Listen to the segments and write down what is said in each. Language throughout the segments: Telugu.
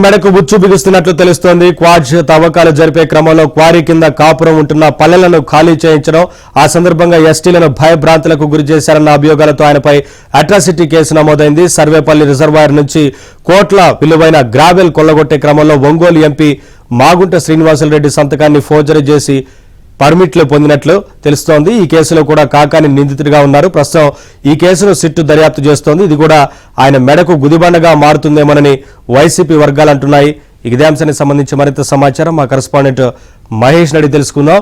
మెడకు ఉచ్చు బిగుస్తున్నట్లు తెలుస్తోంది. క్వాడ్జ్ తవ్వకాలు జరిపే క్రమంలో క్వారీ కింద కాపురం ఉంటున్న పల్లెలను ఖాళీ చేయించడం, ఆ సందర్భంగా ఎస్టీలను భయభ్రాంతులకు గురి చేశారన్న అభియోగాలతో ఆయనపై అట్రాసిటీ కేసు నమోదైంది. సర్వేపల్లి రిజర్వాయర్ నుంచి కోట్ల విలువైన గ్రావెల్ కొల్లగొట్టే క్రమంలో ఒంగోలు ఎంపీ మాగుంట శ్రీనివాసులరెడ్డి సంతకాన్ని ఫోర్జరీ చేసి పర్మిట్లు పొందినట్లు తెలుస్తోంది. ఈ కేసులో కూడా కాకాని నిందితుడిగా ఉన్నారు. ప్రస్తుతం ఈ కేసును సిట్టు దర్యాప్తు చేస్తోంది. ఇది కూడా ఆయన మెడకు గుదిబండగా మారుతుందేమోనని వైసీపీ వర్గాలు అంటున్నాయి. ఇదే అంశానికి సంబంధించి మరింత సమాచారం మా కరెస్పాండెంట్ మహేష్ నడి తెలుసుకుందాం.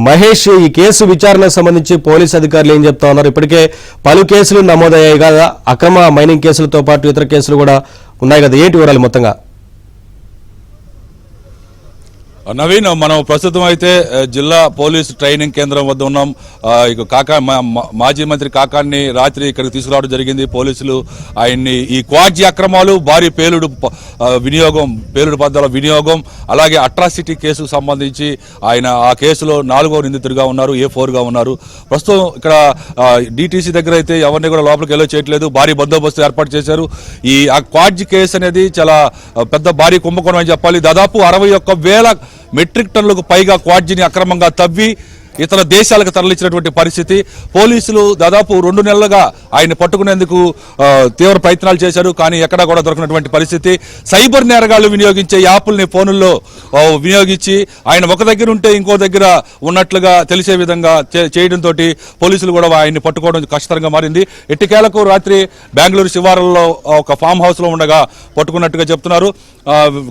మహేష్, ఈ కేసు విచారణకు సంబంధించి పోలీసు అధికారులు ఏం చెప్తా ఉన్నారు? ఇప్పటికే పలు కేసులు నమోదయ్యాయి కదా, అక్రమ మైనింగ్ కేసులతో పాటు ఇతర కేసులు కూడా ఉన్నాయి కదా, ఏంటి వివరాలు మొత్తంగా? నవీన్, మనం ప్రస్తుతం అయితే జిల్లా పోలీసు ట్రైనింగ్ కేంద్రం వద్ద ఉన్నాం. మాజీ మంత్రి కాకాన్ని రాత్రి ఇక్కడికి తీసుకురావడం జరిగింది పోలీసులు. ఆయన్ని ఈ క్వాడ్జీ అక్రమాలు, భారీ పేలుడు పదార్థాల వినియోగం, అలాగే అట్రాసిటీ కేసుకు సంబంధించి ఆయన ఆ కేసులో 4వ నిందితుడిగా ఉన్నారు, A4గా ఉన్నారు. ప్రస్తుతం ఇక్కడ DTC దగ్గర అయితే ఎవరిని కూడా లోపలికి వెళ్ళో చేయట్లేదు, భారీ బందోబస్తు ఏర్పాటు చేశారు. ఈ క్వాడ్జీ కేసు అనేది చాలా పెద్ద భారీ కుంభకోణం అని చెప్పాలి. దాదాపు 61,000 మెట్రిక్ టన్నులకు పైగా క్వాడ్జీని అక్రమంగా తవ్వి ఇతర దేశాలకు తరలించినటువంటి పరిస్థితి. పోలీసులు దాదాపు 2 నెలలుగా ఆయన పట్టుకునేందుకు తీవ్ర ప్రయత్నాలు చేశారు, కానీ ఎక్కడా కూడా దొరకనటువంటి పరిస్థితి. సైబర్ నేరగాళ్లు వినియోగించే యాప్ల్ని ఫోనుల్లో వినియోగించి ఆయన ఒక దగ్గర ఉంటే ఇంకో దగ్గర ఉన్నట్లుగా తెలిసే విధంగా చేయడంతో పోలీసులు కూడా ఆయన్ని పట్టుకోవడం కష్టంగా మారింది. ఎట్టికేలకు రాత్రి బెంగళూరు శివారుల్లో ఒక ఫామ్ హౌస్ లో ఉండగా పట్టుకున్నట్టుగా చెప్తున్నారు.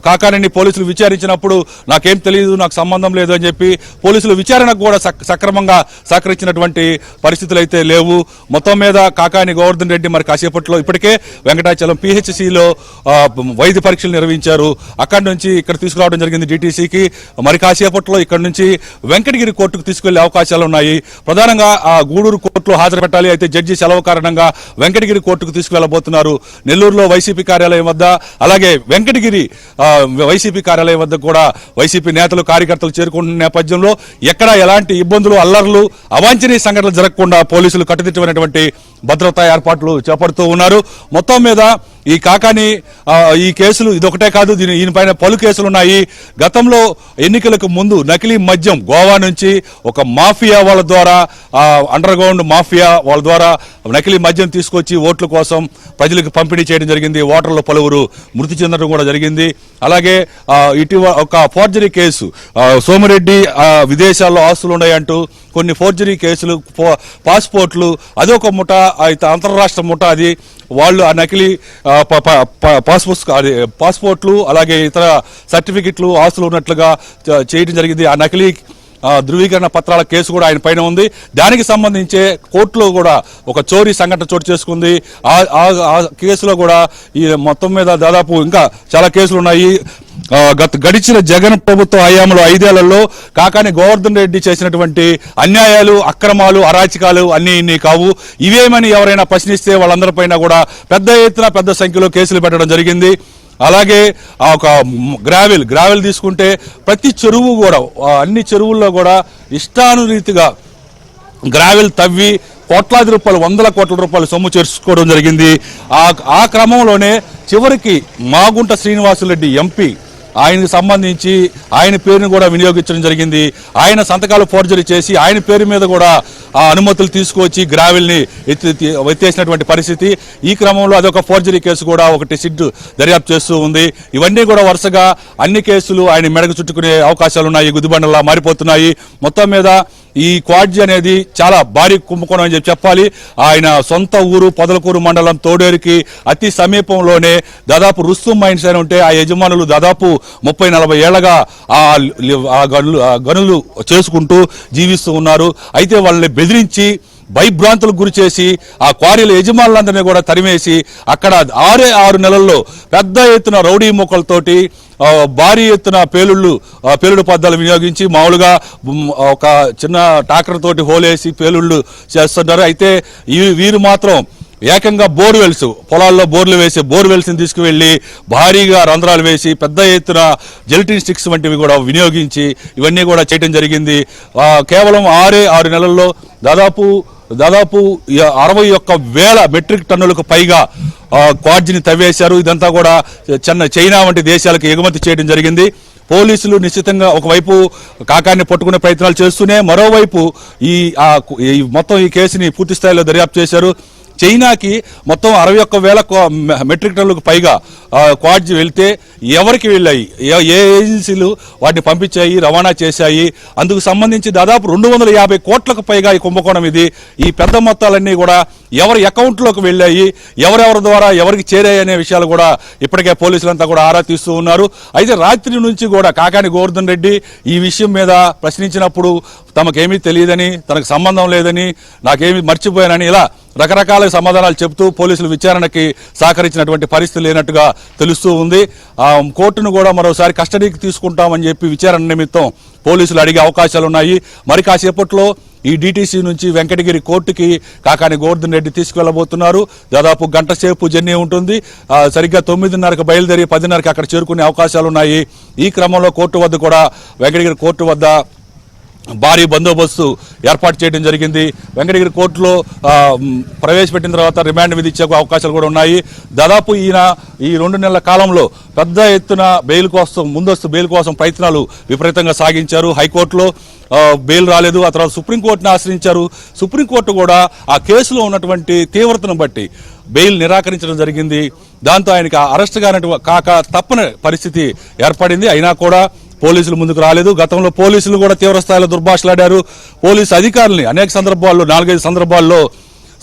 కాకానిని పోలీసులు విచారించినప్పుడు నాకేం తెలియదు, నాకు సంబంధం లేదు అని చెప్పి పోలీసులు విచారణకు కూడా సక్రమంగా సహకరించినటువంటి పరిస్థితులు అయితే లేవు. మొత్తం మీద కాకాని గోవర్ధన్ రెడ్డి మరి కాసేపట్లో ఇప్పటికే వెంకటాచలం PHCలో వైద్య పరీక్షలు నిర్వహించారు. అక్కడి నుంచి ఇక్కడ తీసుకురావడం జరిగింది DTCకి. మరి కాసేపట్లో ఇక్కడ నుంచి వెంకటగిరి కోర్టుకు తీసుకెళ్లే అవకాశాలు ఉన్నాయి. ప్రధానంగా ఆ గూడూరు కోర్టులో హాజరు పెట్టాలి, అయితే జడ్జి సెలవు కారణంగా వెంకటగిరి కోర్టుకు తీసుకువెళ్లబోతున్నారు. నెల్లూరులో వైసీపీ కార్యాలయం వద్ద, అలాగే వెంకటగిరి వైసీపీ కార్యాలయం వద్ద కూడా వైసీపీ నేతలు కార్యకర్తలు చేరుకుంటున్న నేపథ్యంలో ఎక్కడా ఎలాంటి ఇబ్బందులు, అల్లర్లు, అవాంఛనీయ సంఘటనలు జరగకుండా పోలీసులు కట్టుదిట్టమైనటువంటి భద్రతా ఏర్పాట్లు చేపడుతూ ఉన్నారు. మొత్తం మీద ఈ కాకాని ఈ కేసులు ఇదొకటే కాదు, ఈయనపైన పలు కేసులు ఉన్నాయి. గతంలో ఎన్నికలకు ముందు నకిలీ మద్యం గోవా నుంచి ఒక మాఫియా వాళ్ళ ద్వారా, అండర్ గ్రౌండ్ మాఫియా వాళ్ళ ద్వారా నకిలీ మద్యం తీసుకొచ్చి ఓట్ల కోసం ప్రజలకు పంపిణీ చేయడం జరిగింది. ఓటర్లు పలువురు మృతి చెందడం కూడా జరిగింది. అలాగే ఇటీవల ఒక ఫోర్జరీ కేసు, సోమిరెడ్డి విదేశాల్లో ఆస్తులు ఉన్నాయంటూ కొన్ని ఫోర్జరీ కేసులు, పాస్పోర్ట్లు, అదొక ముఠ, అంతర్రాష్ట్ర ముఠ. అది వాళ్ళు ఆ నకిలీ పాస్పోర్ట్లు అలాగే ఇతర సర్టిఫికెట్లు ఆస్తులు ఉన్నట్లుగా చేయడం జరిగింది. ఆ నకిలీ ధృవీకరణ పత్రాల కేసు కూడా ఆయన పైన ఉంది. దానికి సంబంధించే కోర్టులో కూడా ఒక చోరీ సంఘటన చోటు చేసుకుంది. ఆ కేసులో కూడా ఈ మొత్తం మీద దాదాపు ఇంకా చాలా కేసులు ఉన్నాయి. గడిచిన జగన్ ప్రభుత్వ హయాంలో 5 ఏళ్లలో కాకాని గోవర్ధన్ రెడ్డి చేసినటువంటి అన్యాయాలు, అక్రమాలు, అరాచకాలు అన్ని ఇన్ని కావు. ఇవేమని ఎవరైనా ప్రశ్నిస్తే వాళ్ళందరిపైన కూడా పెద్ద ఎత్తున పెద్ద సంఖ్యలో కేసులు పెట్టడం జరిగింది. అలాగే ఒక గ్రావెల్ తీసుకుంటే ప్రతి చెరువు కూడా, అన్ని చెరువుల్లో కూడా ఇష్టానురీతిగా గ్రావెల్ తవ్వి కోట్లాది రూపాయలు, 100 కోట్ల రూపాయలు సొమ్ము చేర్చుకోవడం జరిగింది. ఆ క్రమంలోనే చివరికి మాగుంట శ్రీనివాసులరెడ్డి ఎంపీ ఆయనకు సంబంధించి ఆయన పేరును కూడా వినియోగించడం జరిగింది. ఆయన సంతకాలు ఫోర్జరీ చేసి ఆయన పేరు మీద కూడా ఆ అనుమతులు తీసుకువచ్చి గ్రావెల్ని ఎత్తేసినటువంటి పరిస్థితి. ఈ క్రమంలో అదొక ఫోర్జరీ కేసు కూడా ఒకటి సిట్ దర్యాప్తు చేస్తూ ఉంది. ఇవన్నీ కూడా వరుసగా అన్ని కేసులు ఆయన మెడకు చుట్టుకునే అవకాశాలు ఉన్నాయి, గుదిబండలా మారిపోతున్నాయి. మొత్తం మీద ఈ క్వాడ్జీ అనేది చాలా భారీ కుంభకోణం అని చెప్పాలి. ఆయన సొంత ఊరు పొదలకూరు మండలం తోడేరుకి అతి సమీపంలోనే దాదాపు రుస్తుం మైన్స్ అని ఉంటే ఆ యజమానులు దాదాపు 30-40 ఏళ్లగా ఆ గనులు చేసుకుంటూ జీవిస్తూ ఉన్నారు. అయితే వాళ్ళని బెదిరించి భయభ్రాంతులకు గురి చేసి ఆ క్వారీల యజమానులందరినీ కూడా తరిమేసి అక్కడ 6 నెలల్లో పెద్ద ఎత్తున రౌడీ మొక్కలతోటి భారీ ఎత్తున పేలుడు పదార్థాలు వినియోగించి మామూలుగా ఒక చిన్న ట్రాక్టర్ తోటి హోలేసి పేలుళ్లు చేస్తున్నారు. అయితే వీరు మాత్రం ఏకంగా బోర్వెల్స్, పొలాల్లో బోర్లు వేసి బోర్వెల్స్ని తీసుకువెళ్లి భారీగా రంధ్రాలు వేసి పెద్ద ఎత్తున జెలటిన్ స్టిక్స్ వంటివి కూడా వినియోగించి ఇవన్నీ కూడా చేయడం జరిగింది. కేవలం 6 నెలల్లో దాదాపు దాదాపు 61,000 మెట్రిక్ టన్నులకు పైగా క్వాడ్జిని తవ్వేశారు. ఇదంతా కూడా చైనా వంటి దేశాలకు ఎగుమతి చేయడం జరిగింది. పోలీసులు నిశ్చితంగా ఒకవైపు కాకాన్ని పట్టుకునే ప్రయత్నాలు చేస్తూనే మరోవైపు మొత్తం ఈ కేసుని పూర్తి స్థాయిలో దర్యాప్తు చేశారు. చైనాకి మొత్తం 61,000 మెట్రిక్ టన్నులకు పైగా క్వాడ్జ్ వెళ్తే ఎవరికి వెళ్ళాయి, ఏ ఏజెన్సీలు వాటిని పంపించాయి, రవాణా చేశాయి, అందుకు సంబంధించి దాదాపు 250 కోట్లకు పైగా ఈ కుంభకోణం ఇది. ఈ పెద్ద మొత్తాలన్నీ కూడా ఎవరి అకౌంట్లోకి వెళ్ళాయి, ఎవరెవరి ద్వారా ఎవరికి చేరాయి అనే విషయాలు కూడా ఇప్పటికే పోలీసులంతా కూడా ఆరా తీస్తూ ఉన్నారు. అయితే రాత్రి నుంచి కూడా కాకాని గోవర్ధన్ రెడ్డి ఈ విషయం మీద ప్రశ్నించినప్పుడు తమకేమీ తెలియదని, తనకు సంబంధం లేదని, నాకేమీ మర్చిపోయానని ఇలా రకరకాల సమాధానాలు చెబుతూ పోలీసులు విచారణకి సహకరించినటువంటి పరిస్థితి లేనట్టుగా తెలుస్తూ ఉంది. కోర్టును కూడా మరోసారి కస్టడీకి తీసుకుంటామని చెప్పి విచారణ నిమిత్తం పోలీసులు అడిగే అవకాశాలు ఉన్నాయి. మరి కాసేపట్లో ఈ డిటిసి నుంచి వెంకటగిరి కోర్టుకి కాకాని గోవర్ధన్ రెడ్డి తీసుకువెళ్లబోతున్నారు. దాదాపు గంట సేపు జర్నీ ఉంటుంది. సరిగ్గా 9:30కు బయలుదేరి 10:30కి అక్కడ చేరుకునే అవకాశాలు ఉన్నాయి. ఈ క్రమంలో కోర్టు వద్ద కూడా వెంకటగిరి కోర్టు వద్ద భారీ బందోబస్తు ఏర్పాటు చేయడం జరిగింది. వెంకటగిరి కోర్టులో ప్రవేశపెట్టిన తర్వాత రిమాండ్ విధించే అవకాశాలు కూడా ఉన్నాయి. దాదాపు ఈయన ఈ 2 నెలల కాలంలో పెద్ద ఎత్తున ముందస్తు బెయిల్ కోసం ప్రయత్నాలు విపరీతంగా సాగించారు. హైకోర్టులో బెయిల్ రాలేదు. ఆ తర్వాత సుప్రీంకోర్టును ఆశ్రయించారు. సుప్రీంకోర్టు కూడా ఆ కేసులో ఉన్నటువంటి తీవ్రతను బట్టి బెయిల్ నిరాకరించడం జరిగింది. దాంతో ఆయనకి అరెస్ట్ కాక తప్పని పరిస్థితి ఏర్పడింది. అయినా కూడా పోలీసులు ముందుకు రాలేదు. గతంలో పోలీసులు కూడా తీవ్ర స్థాయిలో దుర్భాషలాడారు. పోలీసు అధికారుల్ని అనేక సందర్భాల్లో 4-5 సందర్భాల్లో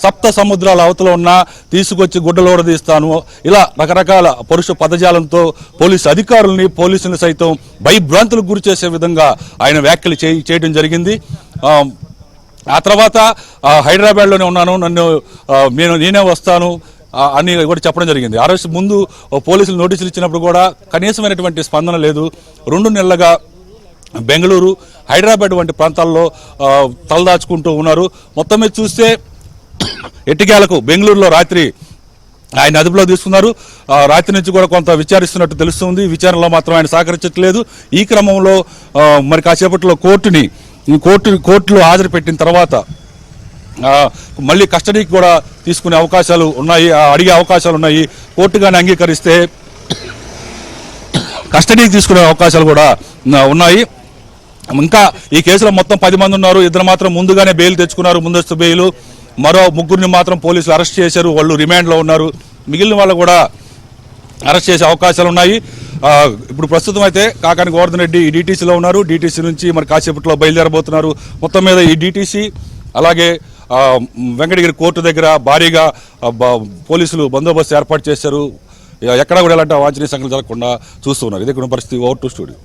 సప్త సముద్రాల అవతల ఉన్న తీసుకొచ్చి గుడ్డలోడదీస్తాను, ఇలా రకరకాల పరుష పదజాలంతో పోలీసు అధికారుల్ని, పోలీసులను సైతం భయభ్రాంతులకు గురి చేసే విధంగా ఆయన వ్యాఖ్యలు చేయడం జరిగింది. ఆ తర్వాత హైదరాబాద్లోనే ఉన్నాను, నేనే వస్తాను అని కూడా చెప్పడం జరిగింది. అరెస్ట్ ముందు పోలీసులు నోటీసులు ఇచ్చినప్పుడు కూడా కనీసమైనటువంటి స్పందన లేదు. 2 నెలలుగా బెంగళూరు, హైదరాబాద్ వంటి ప్రాంతాల్లో తలదాచుకుంటూ ఉన్నారు. మొత్తం మీద చూస్తే ఎట్టికేలకు బెంగళూరులో రాత్రి ఆయన అదుపులో తీసుకున్నారు. రాత్రి నుంచి కూడా కొంత విచారిస్తున్నట్టు తెలుస్తుంది. విచారణలో మాత్రం ఆయన సహకరించట్లేదు. ఈ క్రమంలో మరి కాసేపట్లో కోర్టులో హాజరు పెట్టిన తర్వాత మళ్ళీ కస్టడీకి కూడా తీసుకునే అవకాశాలు ఉన్నాయి, అడిగే అవకాశాలు ఉన్నాయి. కోర్టు కానీ అంగీకరిస్తే కస్టడీకి తీసుకునే అవకాశాలు కూడా ఉన్నాయి. ఇంకా ఈ కేసులో మొత్తం 10 మంది ఉన్నారు. 2 మాత్రం ముందుగానే బెయిల్ తెచ్చుకున్నారు, ముందస్తు బెయిల్. మరో 3 మాత్రం పోలీసులు అరెస్ట్ చేశారు, వాళ్ళు రిమాండ్లో ఉన్నారు. మిగిలిన వాళ్ళు కూడా అరెస్ట్ చేసే అవకాశాలు ఉన్నాయి. ఇప్పుడు ప్రస్తుతం అయితే కాకాని గోవర్ధన్ రెడ్డి ఈ డిటిసిలో ఉన్నారు. డిటిసి నుంచి మరి కాసేపట్లో బయలుదేరబోతున్నారు. మొత్తం మీద ఈ డిటిసి అలాగే వెంకటగిరి కోర్టు దగ్గర భారీగా పోలీసులు బందోబస్తు ఏర్పాటు చేశారు. ఎక్కడా కూడా ఎలాంటి అవాంఛనీయ సంఘటనలు జరగకుండా చూస్తున్నారు. ఇదే పరిస్థితి. Over to studio.